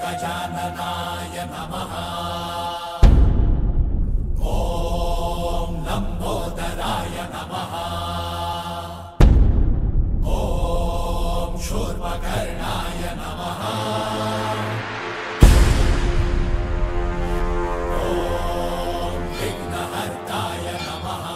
गजाननाय नमः। ॐ लम्बोदराय नमः। ॐ शूर्पकर्णाय नमः। ॐ विघ्नहर्ताय नमः।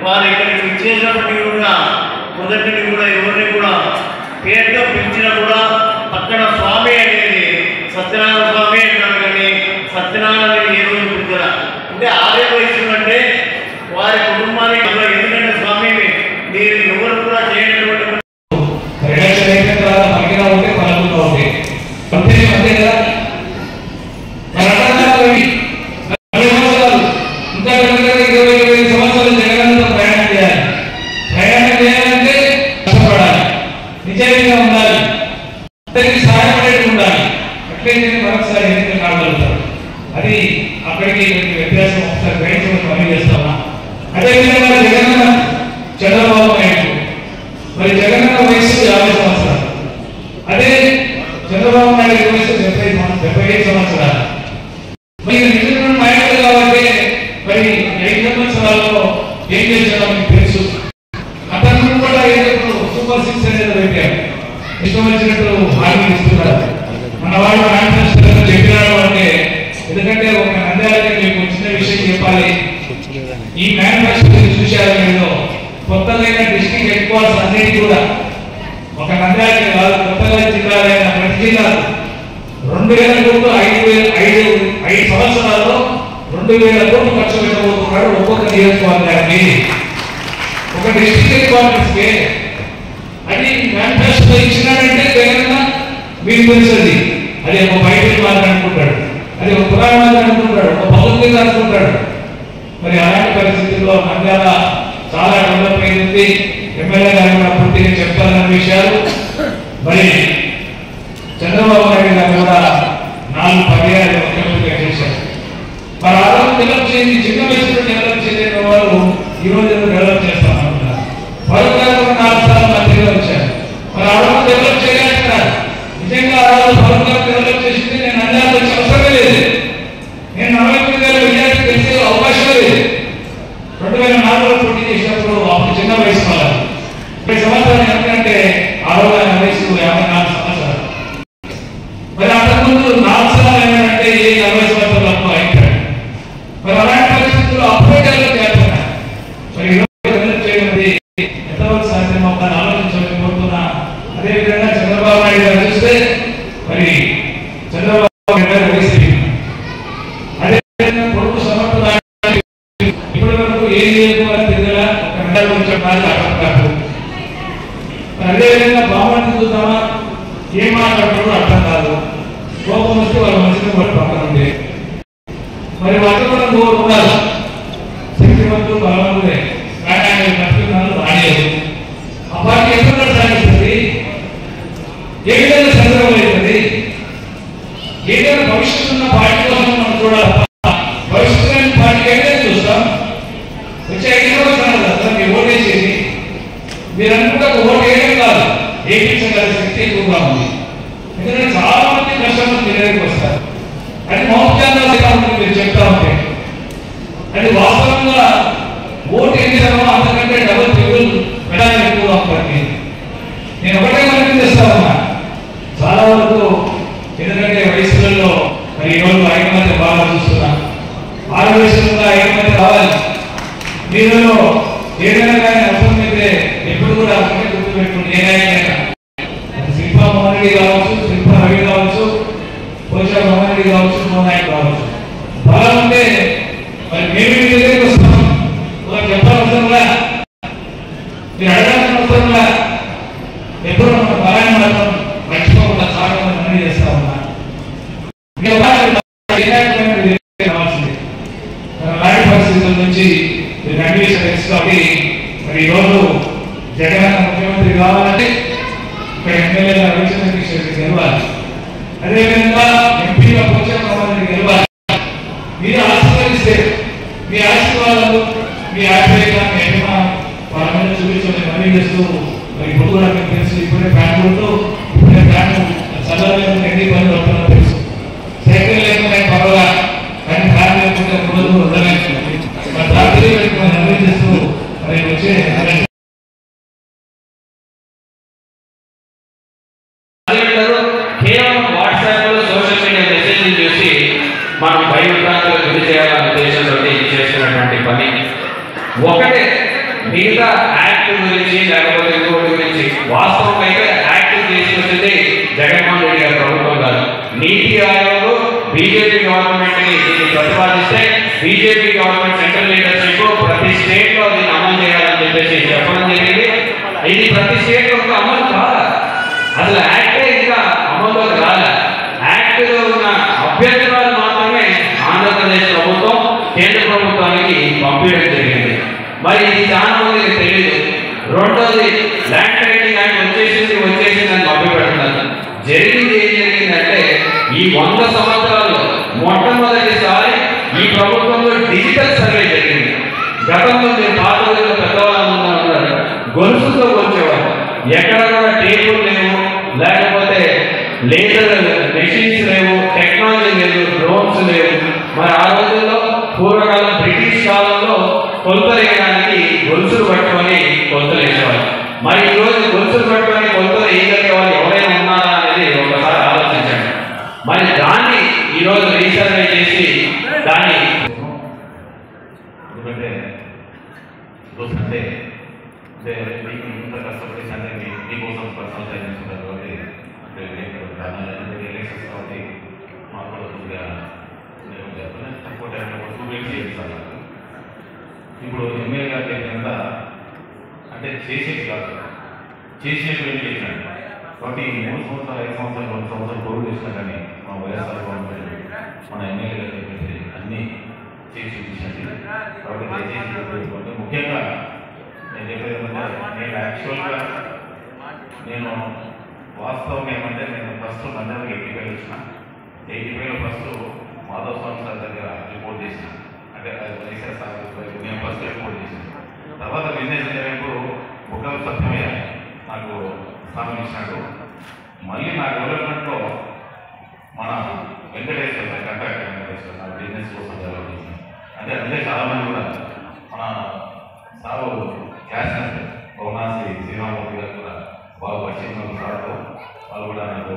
వారు ఇక్కడికి ఇచ్చేసినప్పటికీ కూడా మొదటిని కూడా ఎవరిని కూడా పేరుతో పిలిచినా కూడా పక్కన స్వామి అనేది సత్యనారాయణ స్వామి అంటారు, కానీ సత్యనారాయణ ఏ రోజు పిలుచురా అంటే ఆరే వయసు అంటే వారి కుటుంబానికి ఎందుకంటే స్వామి మీరు ఎవరు కూడా చేయనటువంటి ఇంకా 20 సంవత్సరాలు జగనంతో ప్రయాణం చేయాలి. ప్రయాణం చేయాలంటే కష్టపడాలి, నిజంగా ఉండాలి, అందరికీ సహాయపడేది ఉండాలి. అట్లయితే మరొకసారి ఎన్నికలు కాగలుగుతారు. అది అక్కడికి వ్యత్యాసం ఒకసారి గ్రహించమని పని చేస్తామా. అదేవిధంగా జగనన్న చంద్రబాబు నాయుడు మరి జగనన్న వయసు 50 సంవత్సరాలు, అదే చంద్రబాబు నాయుడు వయసు 75 సంవత్సరాలు. మరి నిజంగా నాయకులు కాబట్టి మరి 5 సంవత్సరాల్లో ఏం చేశారో మీకు తెలుసు. అతను కూడా ఏదో సూపర్ 6 అనేది పెట్టారు, ఇష్టం వచ్చినట్టు హామీలు ఇస్తున్నారు. మన వాళ్ళు మేనిఫెస్టోలో చెప్పినాడు అంటే ఎందుకంటే ఒక నంద్యాలకి మీకు వచ్చిన విషయం చెప్పాలి. ఈ మేనిఫెస్టో చూశారు మీరు, కొత్తగా డిస్ట్రిక్ట్ హెడ్ క్వార్టర్స్ అన్నిటి కూడా ఒక నంద్యాలకి కాదు, కొత్తగా జిల్లాలైన ప్రతి జిల్లాలు 2000 కోట్లు 5 సంవత్సరాల్లో 2000 కోట్లు ఖర్చు పెట్టబోతున్నాడు ఒక్కొక్క నియోజకవర్గానికి, ఒక డిస్ట్రిక్ట్ హెడ్ క్వార్టర్స్ కి. అది మేనిఫెస్టో ఇచ్చినాడంటే జగన్ మీకు తెలుస్తుంది. అది ఒక బైబిల్ మార్గం అనుకుంటాడు, అది ఒక పురాణాలు అనుకుంటాడు, ఒక భగవద్గీత అనుకుంటాడు. మరి అలాంటి పరిస్థితుల్లో నంద్యాల చాలా డెవలప్ అయింది. ఎమ్మెల్యే గారు కూడా పూర్తిగా చెప్తారన్న విషయాలు. మరి చంద్రబాబు నాయుడు గారు కూడా 4 పర్యాయాలు ముఖ్యమంత్రిగా చేశారు. మరి ఆ రోజు డెవలప్ చేసి చిన్న వయసులో డెవలప్ చేసే వాళ్ళు ఈ రోజు డెవలప్ చేస్తామనుకుంటారు. ఫరూక్ గారు 4 సార్లు మంత్రిగా వచ్చారు. మరి ఆ రోజు డెవలప్ చేయాలంటారు. నిజంగా ఆ రోజు ఫరూక్ గారు డెవలప్ చేసింది నేను నంద్యాలకు వచ్చే అవసరమే లేదు. నేను 49,000 విద్యార్థులు తెలిసే అవకాశమే లేదు. 2004లో పోటీ చేసినప్పుడు అప్పుడు చిన్న వయసు వాళ్ళు 20 సంవత్సరాలు ఎందుకంటే ఆ రోజు ఆయన వయసు 54 సంవత్సరాలు. మరి అంతకుముందు 4 సార్లు ఏమంటే ఏ 40 సంవత్సరాలకు అయిపోయాడు. మరి అలాంటి పరిస్థితుల్లో అప్పుడే డెవలప్ చేస్తున్నారు. మరి డెవలప్ చేయడం ఎంతవరకు సాధ్యం అవుతాను ఆలోచించమని కోరుతున్నా. అదేవిధంగా చంద్రబాబు నాయుడు గారు చూస్తే మరి చంద్రబాబు నాయుడు గారు వయసు అదేవిధంగా కొడుకు సమర్థ ఇప్పటి వరకు ఏం చేయకపోవాలి తిరగల ఒక మెడల్ ఉంచున్నారు అర్థం. అదేవిధంగా బాగుంటుంది చూద్దామా ఏం మాట్లాడతారో అర్థం కాదు. కోపం వస్తే వాళ్ళ మనుషులు వాళ్ళు పక్కన ఉంది. మరి వాళ్ళు కూడా గోరు ఉండాలి, శక్తివంతులు బలవంతులే, కానీ ఆయన బతుకున్నారు రాలేదు. ఆ పార్టీ ఎక్కడ సాగిస్తుంది, ఏ విధంగా సందర్భం అవుతుంది. ఏదైనా భవిష్యత్తు ఉన్న పార్టీ కోసం మనం చూడాలి. భవిష్యత్తు లేని పార్టీ ఏదైనా చూస్తాం. వచ్చే 5 సంవత్సరాలు కదా మీరు ఓటేసేది. మీరు అనుకుంటే ఓటు వేయడం కాదు, వేయించగల శక్తి ఎక్కువగా ఉంది. ఎందుకంటే చాలా మంది కస్టమర్స్ మీ దగ్గరికి వస్తారు. అది మౌఖ్యంగా ఉంటుంది మీరు చెప్తా ఉంటే. అది వాస్తవంగా ఓటు ఎన్నిసారో అంతకంటే డబుల్ ట్రిపుల్ మెడాలు ఎక్కువగా ఉంటుంది. నేను ఒకటే మనకి చేస్తానమ్మా చాలా వరకు, ఎందుకంటే వయసులలో మరి ఈరోజు ఐకమత్య బాగా చూస్తున్నాను. 6 వయసులో ఐకమత్య రావాలి. మీలో ఏదైనా కానీ అవసరం అయితే ఎప్పుడు కూడా అక్కడే గుర్తుపెట్టుకుని ఏదైనా శిల్పా మోహన్ రెడ్డి కావచ్చు, శిల్పా రవి కావచ్చు, పోషా మోహన్ రెడ్డి కావచ్చు, మోహన్ కావచ్చు, బలం ఉంటే మరి మేము మీ దగ్గరికి వస్తాం. చెప్పాల్సిందా మీరు అడగాల్సిన అవసరంలా ఎప్పుడు మన బలాన్ని మాత్రం మర్చిపోకుండా సాగమని మనం చేస్తా ఉన్నా. కావాల్సింది అలాంటి పరిస్థితుల నుంచి కాబట్టి మరి ఈరోజు జగన్ ముఖ్యమంత్రి కావాలంటే ఇక్కడ ఎమ్మెల్యేగా రవిచంద్ర గెలవాలి. అదేవిధంగా ఎంపీగా పోచారెడ్డి గెలవాలి. మీరు ఆశీర్వదిస్తే మీ ఆశీర్వాదాలు మీ ఆశ్రయంగా మీ అభిమానం వాళ్ళ మీద చూపించమని మనీ చేస్తూ మరి ఇప్పుడు కూడా మీకు తెలుసు. ఇప్పుడే ఫ్యాన్ కొడుతూ ఇప్పుడే ఫ్యాన్ చదవలేదు ఎన్ని పనులు అవుతుందో తెలుసు. సైకిల్ లేకుండా పర్వాలా, కానీ ఫ్యాన్ లేకుండా రోజు ఉండలేదు. మరి రాత్రి పెట్టుకుని మనీ చేస్తూ మరి వచ్చే కేవలం వాట్సాప్ లో సోషల్ మీడియా మెసేజ్లు చూసి మనం భయభ్రాంతులకు గురి చేయాలనే ఉద్దేశంతో చేస్తున్నటువంటి పని ఒకటే. మిగతా యాక్ట్ గురించి లేకపోతే ఇంకోటి గురించి వాస్తవం అయితే యాక్ట్ తీసుకొచ్చింది జగన్మోహన్ రెడ్డి గారి ప్రభుత్వం కాదు. నీతి ఆయోగ్ బీజేపీ గవర్నమెంట్ ని దీన్ని ప్రతిపాదిస్తే బీజేపీ గవర్నమెంట్ సెంట్రల్ లీడర్షిప్ ప్రతి స్టేట్ లో దీన్ని అమలు చేయాలని చెప్పేసి చెప్పడం జరిగింది. ఇది ప్రతి స్టేట్ లో అమలు కాదా, అసలు యాక్టే ఇంకా అమల్లోకి రాలే. యాక్ట్ లో ఉన్న అభ్యంతరాలు మాత్రమే ఆంధ్రప్రదేశ్ ప్రభుత్వం కేంద్ర ప్రభుత్వానికి పంపించడం జరిగింది. మరి ఇది చాలా మందికి తెలియదు. రెండోది ల్యాండ్ టైటిలింగ్ యాక్ట్ వచ్చేసిందని పంపిపెడుతున్నారు. జరిగింది ఏం జరిగిందంటే ఈ 100 సంవత్సరాల్లో మొట్టమొదటిసారి ఈ ప్రభుత్వంలో డిజిటల్ సర్వే జరిగింది. గతంలో మీరు పాత రోజుల్లో పెద్దవాళ్ళు ఉన్నారు, గొలుసుతో వచ్చేవారు, ఎక్కడ కూడా టేబుల్ లేవు, లేకపోతే లేజర్ మెషిన్స్ లేవు, టెక్నాలజీ లేదు, డ్రోన్స్ లేవు. మరి ఆ రోజుల్లో పూర్వకాలం బ్రిటిష్ కాలంలో కొలతలు వేయడానికి గొలుసులు పట్టుకొని కొలతలు వేసేవారు. మరి ఈ రోజు గొలుసులు పట్టుకొని కొలతలు వేయగలిగే వాళ్ళు ఎవరైనా ఉన్నారా అనేది ఒకసారి ఆలోచించండి. మరి దాన్ని ఈరోజు రీసర్వే చేసి దాన్ని ఎందుకంటే ఈరోజు సండే మీకు ఇంత కష్టపడి సండే మీకోసం పర్సనల్ టైం తీసుకుంటారు కాబట్టి ఎలక్షన్స్ కాబట్టి మాకు కూడా కొద్దిగా తక్కువ టైంలో 2 weeks చేస్తాను. ఇప్పుడు ఎమ్మెల్యే గారి కింద అంటే చేసేది కాదు, చేసినటువంటి చేశాను కాబట్టి 3 సంవత్సరాలు 5 సంవత్సరాలు 2 సంవత్సరాలు కోవిడ్ చేసినా కానీ మా వైఎస్ఆర్ గవర్నమెంట్ మన ఎమ్మెల్యే గారు చెప్పేసి అన్నీ చేసి చూపించండి. కాబట్టి దయచేసి ముఖ్యంగా నేను చెప్పేది ఏమంటే నేను యాక్చువల్గా వాస్తవం ఏమంటే నేను ఫస్ట్ మండలికి 85 వచ్చిన 85లో ఫస్ట్ మాధవ్ స్వామి సార్ దగ్గర రిపోర్ట్ చేసిన, అంటే వైఎస్ఆర్ సార్ నేను ఫస్ట్ రిపోర్ట్ చేసిన. తర్వాత బిజినెస్ జరిగినప్పుడు బుగ్గల సత్యమయ్య నాకు స్థానం ఇచ్చినాడు. మళ్ళీ నా డెవలప్మెంట్లో మన వెంకటేశ్వర కాంట్రాక్టర్ వెంకటేశ్వర నా బిజినెస్ కోసం డెవలప్ చేసిన. అంటే అందుకే చాలామంది కూడా మన సారు క్లాస్ భవనాసి శ్రీరామూర్తి గారు కూడా బాగా వచ్చిన సార్తో వాళ్ళు కూడా నాకు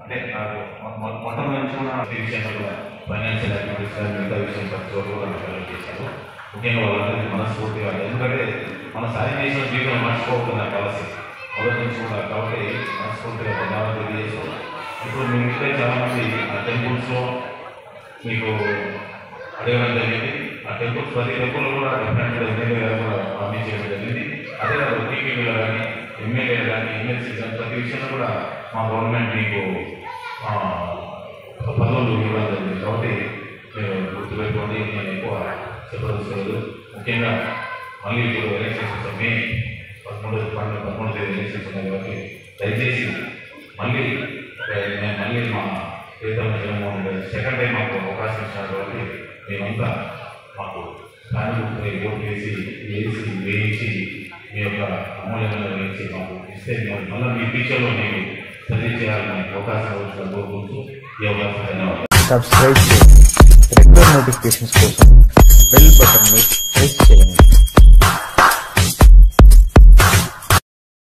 అంటే నాకు మొట్టమొదటి నుంచి కూడా విషయంలో కూడా ఫైనాన్షియల్ యాక్టివిటీస్ మిగతా విషయం ప్రతి చోట కూడా నాకు డెవలప్ చేశారు. ముఖ్యంగా వాళ్ళందరికీ మనస్ఫూర్తిగా, ఎందుకంటే మన సాయం చేసిన జీవితం మర్చిపోతుంది ఆ పాలసీ మొదటి నుంచి కూడా. కాబట్టి మనస్ఫూర్తిగా ధన్యవాదాలు తెలియజేస్తాం. ఇప్పుడు మీ ఇంట్లో చాలామంది ఆ టెంపుల్స్లో మీకు అడగడం జరిగింది. ఆ టెంపుల్స్ ప్రతి టెంపుల్లో కూడా డిఫరెంట్ ఎమ్మెల్యే గారు కూడా ప్రామిస్ చేయడం జరిగింది. అదే కాదు టీపీలో కానీ ఎమ్మెల్యేలు కానీ ఎమ్మెల్సీ కానీ ప్రతి విషయంలో కూడా మా గవర్నమెంట్ మీకు పదవులు ఇవ్వడం జరిగింది. కాబట్టి మీరు గుర్తుపెట్టుకోండి, నేను ఎక్కువ చెప్పదలుచుకోలేదు. ముఖ్యంగా మళ్ళీ ఇప్పుడు ఎలక్షన్స్ మే 13 తేదీ ఎలక్షన్స్ ఉన్నాయి కాబట్టి దయచేసి మళ్ళీ మా ప్రీతమ జగన్మోహన్ రెడ్డి సెకండ్ టైం మాకు అవకాశం ఇచ్చారు కాబట్టి మేమంతా మాకు స్థానిక ఓటు వేయించి మీ యొక్క అమూల్యమైన వేయించి మాకు ఇస్తే మళ్ళీ మీ ఫ్యూచర్లో మీకు సర్వీస్ చేయాలని అవకాశం వచ్చిన కోరుకుంటూ ఈ అవకాశం ధన్యవాదాలు. సబ్స్క్రైబ్ చేయండి. రెగ్యులర్ నోటిఫికేషన్స్ కోసం బెల్ బటన్ ప్రెస్ చేయండి.